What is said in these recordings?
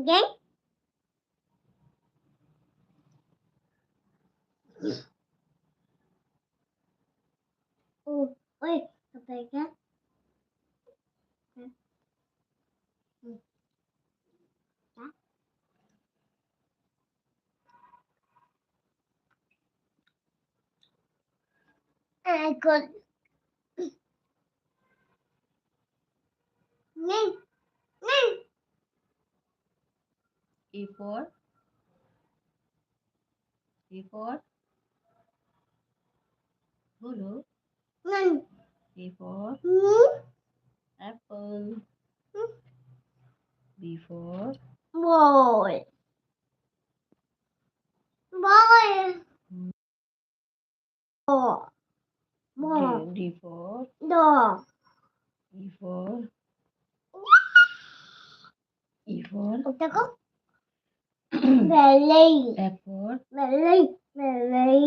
Game? Ôi, tập thể khác. Ai còn nhanh nhanh A for bolo. nhanh A for apple. B for bồi bồi bò bò D for đò E for ta có về ly F for về ly về ly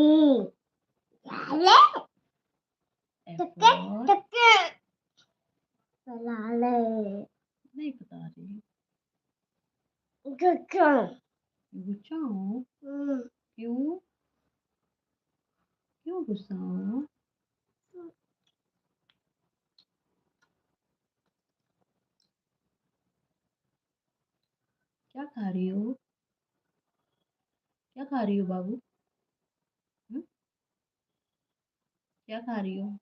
dạ lé F chắc for chắc phải là lề नहीं पता रही गुच्छा गुस्सा हूँ क्यों क्यों गुस्सा हूँ क्या खा रही हो क्या खा रही हो बाबू क्या खा रही हो